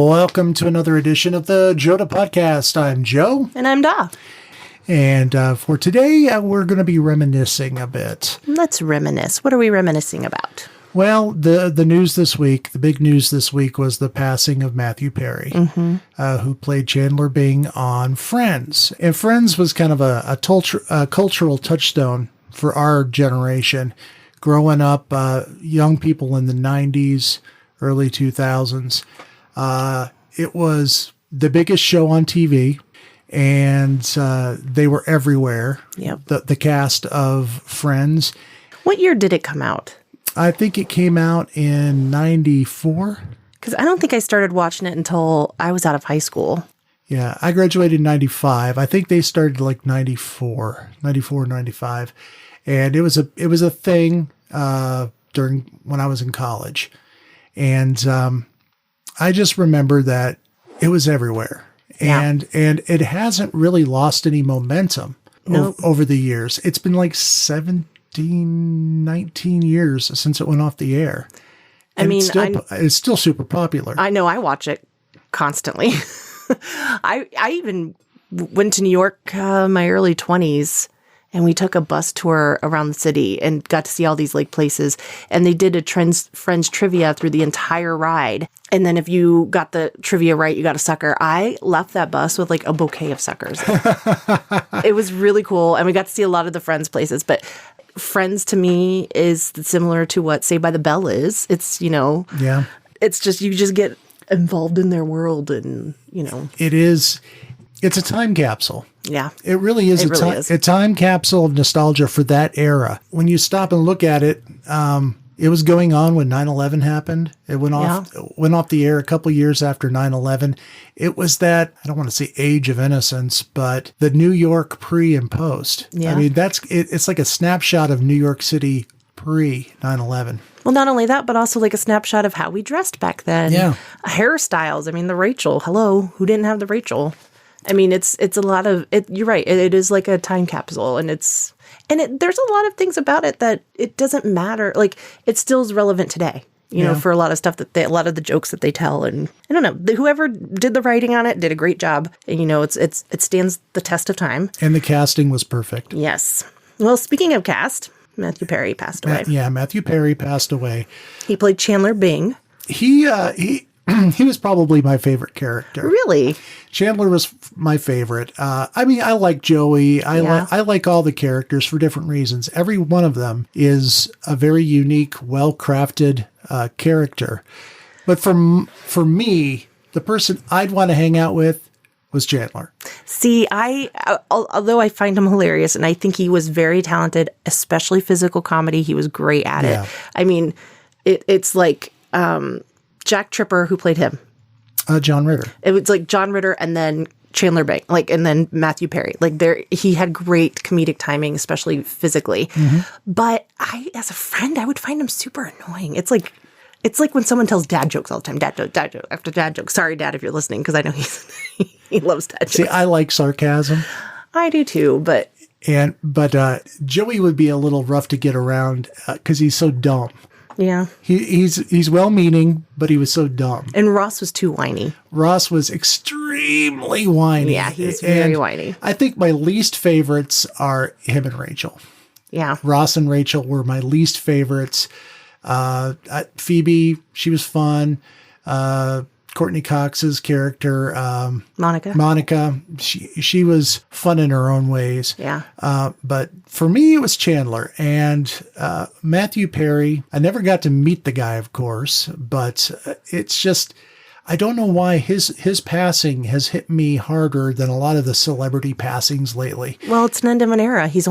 Welcome to another edition of the Joda Podcast. I'm Joe. And I'm Da. And for today, we're going to be reminiscing a bit. Let's reminisce. What are we reminiscing about? Well, the news this week, the big news this week was the passing of Matthew Perry, who played Chandler Bing on Friends. And Friends was kind of a cultural touchstone for our generation. Growing up, young people in the 90s, early 2000s. It was the biggest show on TV, and they were everywhere. Yep. The cast of Friends. What year did it come out? I think it came out in 94. Because I don't think I started watching it until I was out of high school. Yeah, I graduated in 95. I think they started like 94, 95. And it was a thing during when I was in college. And I just remember that it was everywhere. And it hasn't really lost any momentum over the years. It's been like 19 years since it went off the air. And it's still super popular. I know, I watch it constantly. I even went to New York my early 20s, and we took a bus tour around the city and got to see all these like places. And they did a Friends trivia through the entire ride. And then if you got the trivia right, you got a sucker. I left that bus with like a bouquet of suckers. It was really cool. And we got to see a lot of the Friends places. But Friends to me is similar to what Saved by the Bell is. It's, it's just, you just get involved in their world and, It is. It's a time capsule. Yeah. It really is a time capsule of nostalgia for that era. When you stop and look at it, it was going on when 9/11 happened. It went off the air a couple years after 9/11. It was that, I don't want to say age of innocence, but the New York pre and post. Yeah. I mean, it's like a snapshot of New York City pre 9/11. Well, not only that, but also like a snapshot of how we dressed back then. Yeah. Hairstyles. I mean, the Rachel. Hello. Who didn't have the Rachel? I mean, it's a lot of it. You're right. It is like a time capsule, and there's a lot of things about it that it doesn't matter. Like, it still is relevant today, for a lot of stuff a lot of the jokes that they tell. And I don't know, whoever did the writing on it did a great job. And, it stands the test of time. And the casting was perfect. Yes. Well, speaking of cast, Matthew Perry passed away. Matthew Perry passed away. He played Chandler Bing. He was probably my favorite character. Really? Chandler was my favorite. I like Joey. I like all the characters for different reasons. Every one of them is a very unique, well-crafted character. But for me, the person I'd want to hang out with was Chandler. See, although I find him hilarious, and I think he was very talented, especially physical comedy, he was great at it. I mean, it's like Jack Tripper, who played him. John Ritter. It was like John Ritter and then Chandler Bing, and then Matthew Perry. He had great comedic timing, especially physically. Mm-hmm. But as a friend, I would find him super annoying. It's like when someone tells dad jokes all the time. Dad joke after dad joke. Sorry, Dad, if you're listening, because I know he loves dad jokes. See, I like sarcasm. I do too, but Joey would be a little rough to get around because he's so dumb. Yeah. He's well-meaning, but he was so dumb. And Ross was too whiny. Ross was extremely whiny. Yeah, he was very whiny. I think my least favorites are him and Rachel. Yeah. Ross and Rachel were my least favorites. Phoebe, she was fun. Courtney Cox's character, Monica, she was fun in her own ways. Yeah. But for me, it was Chandler and Matthew Perry. I never got to meet the guy, of course, but it's just, I don't know why his passing has hit me harder than a lot of the celebrity passings lately. Well, it's an end of an era. He's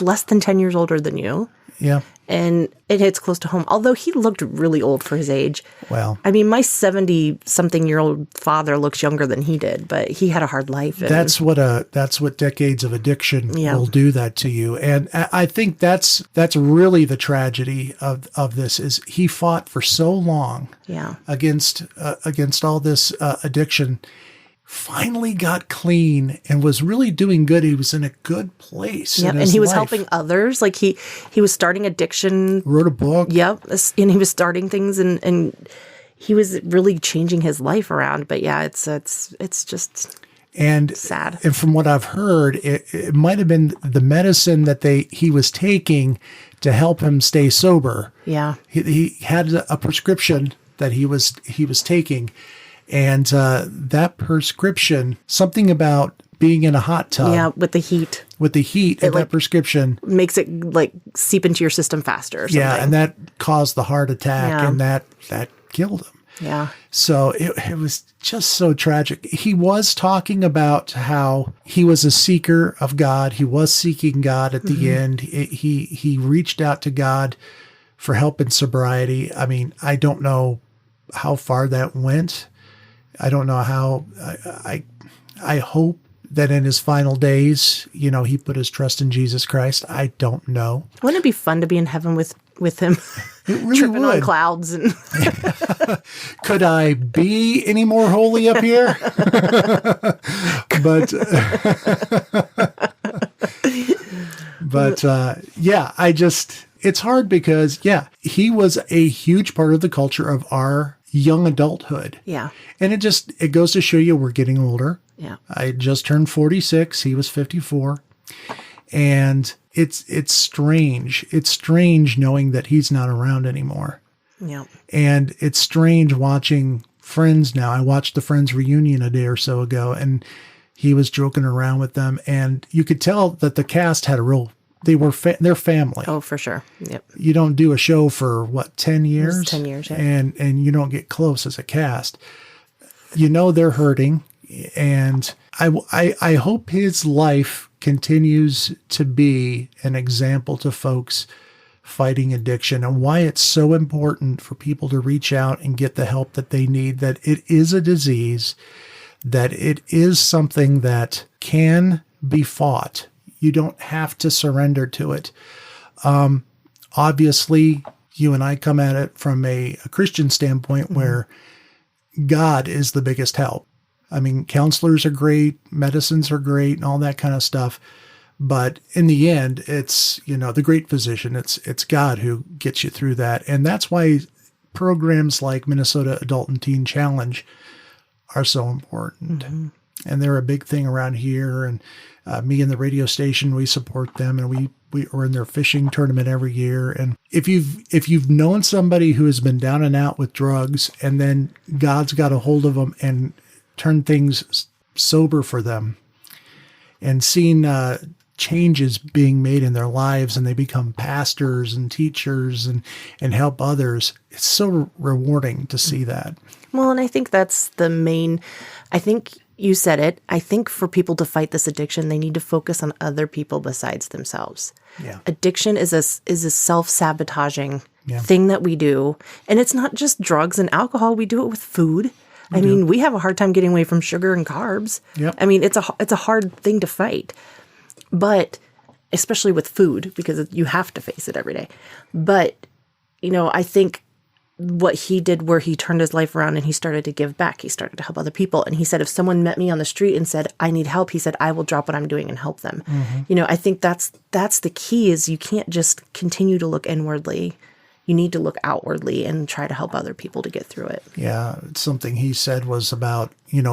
less than 10 years older than you. Yeah. And it hits close to home. Although he looked really old for his age. Well, I mean, my 70-something-year-old father looks younger than he did, but he had a hard life. That's what decades of addiction will do that to you. And I think that's really the tragedy of this is he fought for so long against all this addiction. Finally got clean and was really doing good. He was in a good place. Yep, and he was helping others. Like he was starting addiction. Wrote a book. Yep, and he was starting things, and he was really changing his life around. But yeah, it's just And sad. And from what I've heard, it might have been the medicine that he was taking to help him stay sober. Yeah. He had a prescription that he was taking, and that prescription, something about being in a hot tub. Yeah, with the heat. With the heat of that prescription. Makes it like seep into your system faster or something. Yeah, and that caused the heart attack, Yeah. and that killed him. Yeah. So it was just so tragic. He was talking about how he was a seeker of God. He was seeking God at the end. He reached out to God for help in sobriety. I mean, I don't know how far that went. I don't know how. I hope that in his final days, he put his trust in Jesus Christ. I don't know. Wouldn't it be fun to be in heaven with him? It really tripping would. on clouds and Could I be any more holy up here? But yeah, it's hard because, yeah, he was a huge part of the culture of our young adulthood. yeah. And it goes to show you we're getting older. Yeah. I just turned 46. He was 54. And it's strange. It's strange knowing that he's not around anymore. Yeah. And it's strange watching Friends now. I watched the Friends reunion a day or so ago, and he was joking around with them. And you could tell that the cast had they're family. Oh, for sure. Yep. You don't do a show for 10 years? It was 10 years, yeah. And you don't get close as a cast. They're hurting. And I hope his life continues to be an example to folks fighting addiction, and why it's so important for people to reach out and get the help that they need, that it is a disease, that it is something that can be fought. You don't have to surrender to it. Obviously, you and I come at it from a Christian standpoint where God is the biggest help. I mean, counselors are great, medicines are great, and all that kind of stuff. But in the end, it's, the great physician. It's God who gets you through that. And that's why programs like Minnesota Adult and Teen Challenge are so important. Mm-hmm. And they're a big thing around here. And me and the radio station, we support them, and we are in their fishing tournament every year. And if you've known somebody who has been down and out with drugs, and then God's got a hold of them and turned things sober for them, and seen changes being made in their lives, and they become pastors and teachers and help others, it's so rewarding to see that. Well, and I think that's I think you said it. I think for people to fight this addiction, they need to focus on other people besides themselves. Yeah. Addiction is a self-sabotaging thing that we do. And it's not just drugs and alcohol. We do it with food. I mean, we have a hard time getting away from sugar and carbs. Yep. I mean, it's a hard thing to fight. But especially with food, because you have to face it every day. But, I think what he did, where he turned his life around and he started to give back, he started to help other people. And he said, if someone met me on the street and said, I need help, he said, I will drop what I'm doing and help them. Mm-hmm. I think that's the key, is you can't just continue to look inwardly. You need to look outwardly and try to help other people to get through it. Yeah. Something he said was about,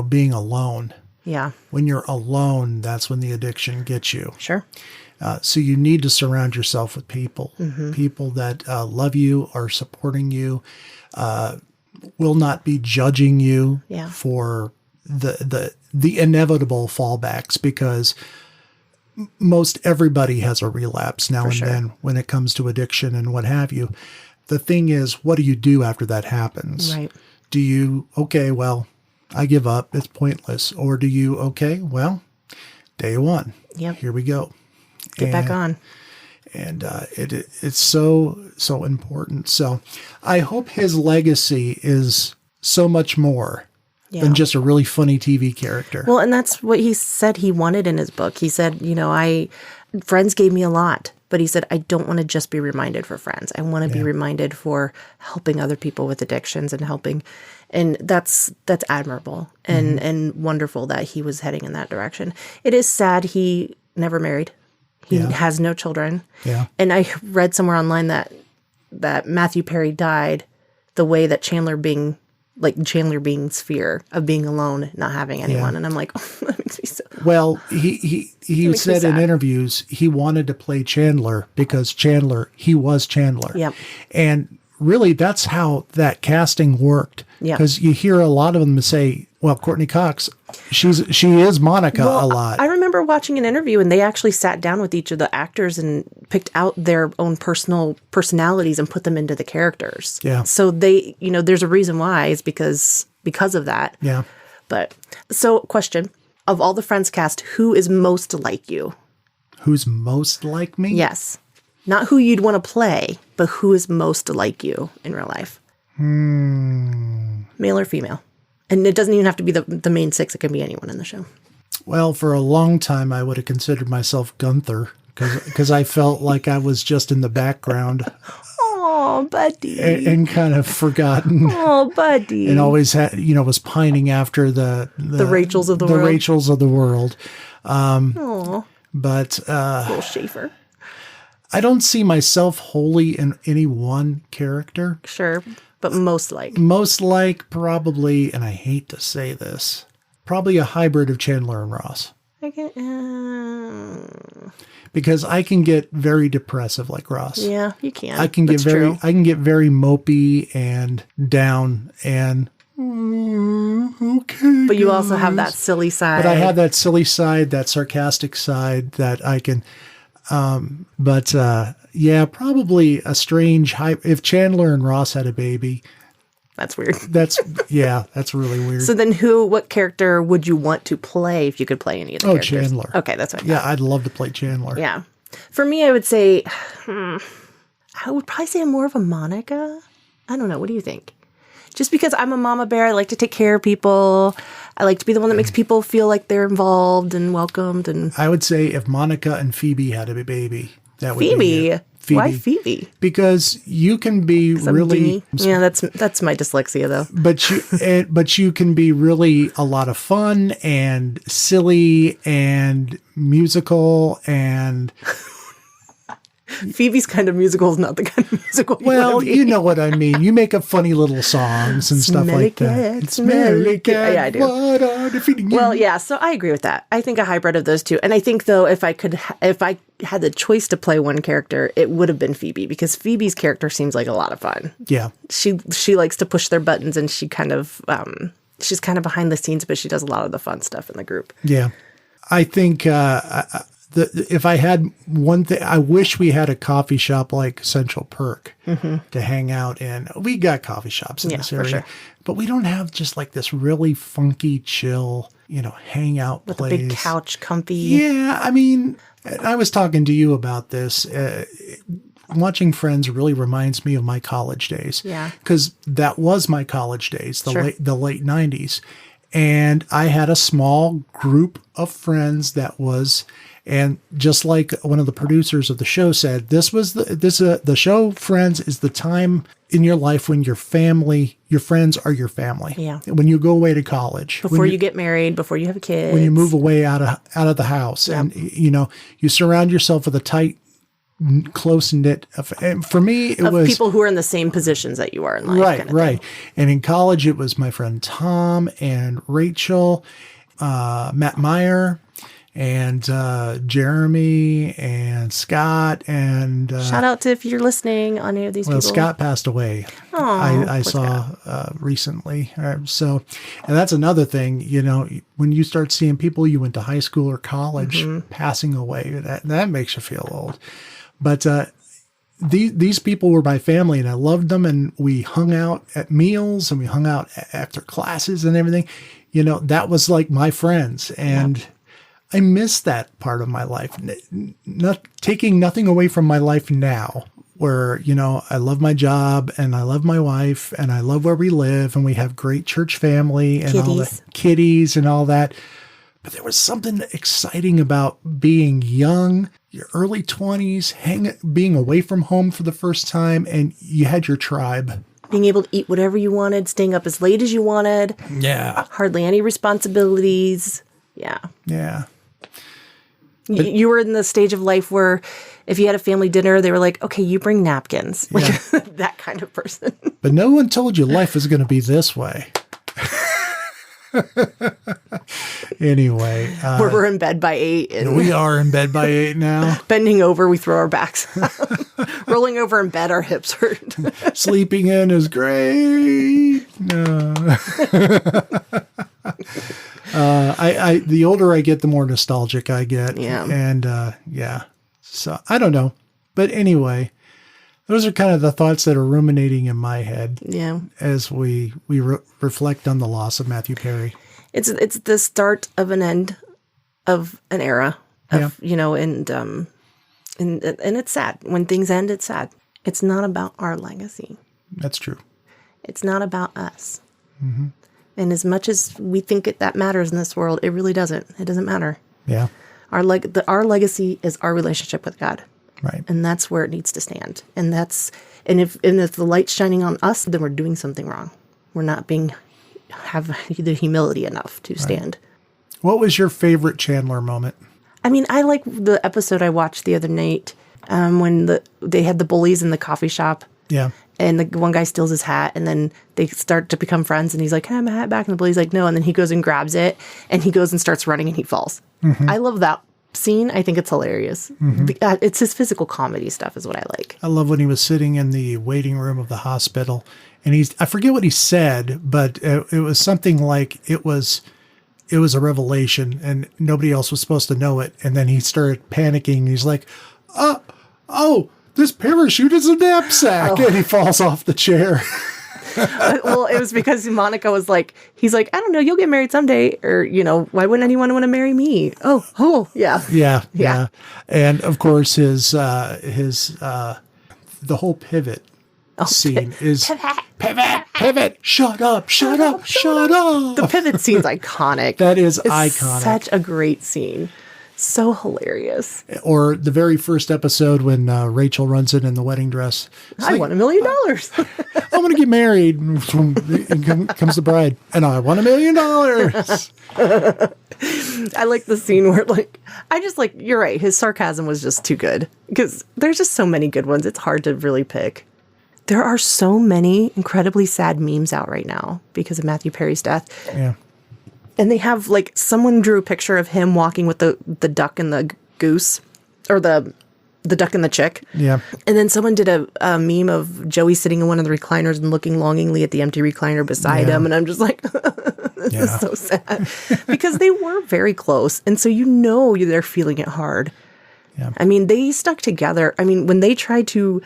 being alone. Yeah. When you're alone, that's when the addiction gets you. Sure. So you need to surround yourself with people, people that love you, are supporting you, will not be judging you for the inevitable fallbacks, because most everybody has a relapse now and then when it comes to addiction and what have you. The thing is, what do you do after that happens? Right. Do you, okay, well, I give up, it's pointless. Or do you, okay, well, day one, here we go. Get back on. And it's so important. So I hope his legacy is so much more than just a really funny TV character. Well, and that's what he said he wanted in his book. He said, Friends gave me a lot, but he said, I don't want to just be reminded for Friends. I want to be reminded for helping other people with addictions and helping. And that's admirable and wonderful that he was heading in that direction. It is sad he never married. He has no children. Yeah. And I read somewhere online that Matthew Perry died the way that Chandler Bing like Chandler Bing's fear of being alone, not having anyone. And I'm like, oh, that makes me so. Well, he said in interviews he wanted to play Chandler because he was Chandler. Yep. And really, that's how that casting worked. Yeah. Because you hear a lot of them say, well, Courtney Cox, she is Monica a lot. I remember watching an interview and they actually sat down with each of the actors and picked out their own personal personalities and put them into the characters. Yeah. So they, there's a reason why. It's because of that. Yeah. But so question, of all the Friends cast, who is most like you? Who's most like me? Yes. Not who you'd want to play, but who is most like you in real life? Male or female? And it doesn't even have to be the main six. It can be anyone in the show. Well, for a long time, I would have considered myself Gunther because I felt like I was just in the background. Oh, buddy. And kind of forgotten. Oh, buddy. And always had, was pining after the Rachels of the world. The Rachels of the world. Oh. But Little Schaefer. I don't see myself wholly in any one character. Sure. But most like. Most like probably, and I hate to say this, probably a hybrid of Chandler and Ross. Because I can get very depressive like Ross. Yeah, you can. I can get very mopey and down and okay. But you also have that silly side. But I have that silly side, that sarcastic side that I can. Yeah, probably a strange hype. If Chandler and Ross had a baby, that's weird. That's really weird. So then what character would you want to play if you could play any of the characters? Chandler. Okay, that's what I thought. Yeah, I'd love to play Chandler. Yeah. For me, I would say, I would probably say I'm more of a Monica. I don't know. What do you think? Just because I'm a mama bear, I like to take care of people. I like to be the one that makes people feel like they're involved and welcomed. And I would say if Monica and Phoebe had a baby, that would be Phoebe. Why Phoebe? Because you can be really that's my dyslexia though. But you can be really a lot of fun and silly and musical and Phoebe's kind of musical is not the kind of musical you know what I mean. You make up funny little songs and stuff like that. Smelly cat. Yeah, I do. What are defeating you? Well, yeah, so I agree with that. I think a hybrid of those two. And I think, though, if I had the choice to play one character, it would have been Phoebe, because Phoebe's character seems like a lot of fun. Yeah. She likes to push their buttons, and she kind of, she's kind of behind the scenes, but she does a lot of the fun stuff in the group. Yeah. I think... if I had one thing, I wish we had a coffee shop like Central Perk to hang out in. We got coffee shops in this area, for sure. But we don't have just like this really funky, chill, hangout with place. With a big couch, comfy. Yeah, I mean, I was talking to you about this. Watching Friends really reminds me of my college days. Yeah. Because that was my college days, the late 90s. And I had a small group of friends and just like one of the producers of the show said, the show Friends is the time in your life when your friends are your family. Yeah. When you go away to college. Before you get married, before you have a kid. When you move away out of the house. Yep. And, you surround yourself with a tight, close-knit. And for me, it was people who are in the same positions that you are in life. Right. And in college, it was my friend Tom and Rachel, Matt Meyer, and Jeremy and Scott, and shout out to if you're listening on any of these people. Scott passed away. I saw recently. So, and that's another thing, when you start seeing people you went to high school or college passing away, that makes you feel old. But these people were my family, and I loved them, and we hung out at meals, and we hung out after classes and everything. That was like my friends, and I miss that part of my life. Not taking nothing away from my life now, where, I love my job and I love my wife and I love where we live and we have great church family and all the kitties and all that. But there was something exciting about being young, your early 20s, being away from home for the first time, and you had your tribe. Being able to eat whatever you wanted, staying up as late as you wanted. Yeah. Hardly any responsibilities. Yeah. Yeah. You were in the stage of life where If you had a family dinner, they were like, okay, you bring napkins. Like that kind of person. But no one told you life was going to be this way. Anyway. We're in bed by 8. And we are in bed by 8 now. bending over, we throw our backs out. Rolling over in bed, our hips hurt. Sleeping in is great. No. The older I get, the more nostalgic I get. Yeah. And so I don't know. But anyway, those are kind of the thoughts that are ruminating in my head. Yeah. As we reflect on the loss of Matthew Perry. It's the start of an end of an era of, and it's sad. When things end, it's sad. It's not about our legacy. That's true. It's not about us. Mm-hmm. And as much as we think that matters in this world, it really doesn't. It doesn't matter. Yeah. Our legacy is our relationship with God. Right. And that's where it needs to stand. And if the light's shining on us, then we're doing something wrong. We're not have the humility enough to stand. What was your favorite Chandler moment? I mean, I like the episode I watched the other night when they had the bullies in the coffee shop. Yeah. And the one guy steals his hat, and then they start to become friends, and he's like, can I have my hat back? And the bully's like, no. And then he goes and grabs it, and he goes and starts running, and he falls. Mm-hmm. I love that scene. I think it's hilarious. Mm-hmm. It's his physical comedy stuff is what I like. I love when he was sitting in the waiting room of the hospital, and I forget what he said, but it was something like it was a revelation, and nobody else was supposed to know it. And then he started panicking. He's like, oh, this parachute is a knapsack. And he falls off the chair. Well, it was because Monica was like, he's like, I don't know, you'll get married someday. Or, why wouldn't anyone want to marry me? Oh, yeah. Yeah. And of course, his the whole pivot scene is pivot. Shut up. The pivot scene's iconic. That is it's iconic. Such a great scene. So hilarious. Or the very first episode when Rachel runs in the wedding dress. I won $1 million. I'm going to get married. And comes the bride. And I won $1 million. I like the scene where, you're right. His sarcasm was just too good. Because there's just so many good ones. It's hard to really pick. There are so many incredibly sad memes out right now because of Matthew Perry's death. Yeah. And they have, someone drew a picture of him walking with the duck and the goose, or the duck and the chick. Yeah. And then someone did a meme of Joey sitting in one of the recliners and looking longingly at the empty recliner beside him. And I'm just like, this is so sad. Because they were very close. And so they're feeling it hard. Yeah. I mean, they stuck together. I mean, when they tried to,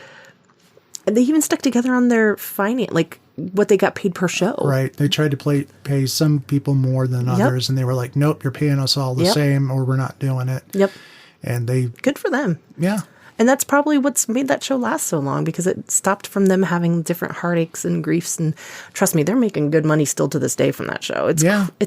they even stuck together on their finance, what they got paid per show. Right. They tried to pay some people more than others, and they were like, nope, you're paying us all the same, or we're not doing it. Yep. And good for them. Yeah. And that's probably what's made that show last so long, because it stopped from them having different heartaches and griefs. And trust me, they're making good money still to this day from that show. It's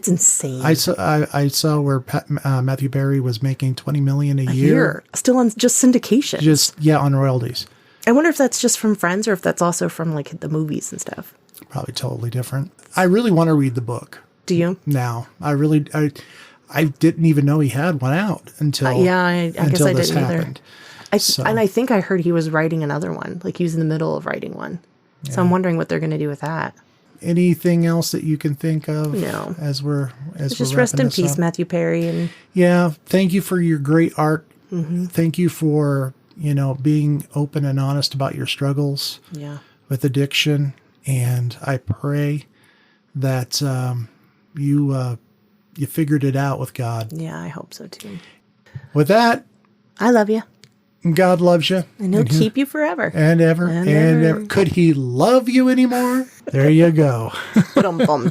insane. I saw where Matthew Perry was making $20 million a year. Still on just syndication. On royalties. I wonder if that's just from Friends or if that's also from the movies and stuff. Probably totally different. I really want to read the book. Do you? Now. I didn't even know he had one out until I guess I didn't happened. Either. And I think I heard he was writing another one. He was in the middle of writing one. Yeah. So I'm wondering what they're going to do with that. Anything else that you can think of? No. As we're just rest in peace, Matthew Perry. And thank you for your great art. Mm-hmm. Thank you for being open and honest about your struggles. Yeah. With addiction, and I pray that you figured it out with God. Yeah, I hope so too. With that, I love you. God loves you. And he'll keep you forever. And ever. And ever. Could he love you anymore? There you go. Ba-dum-bum.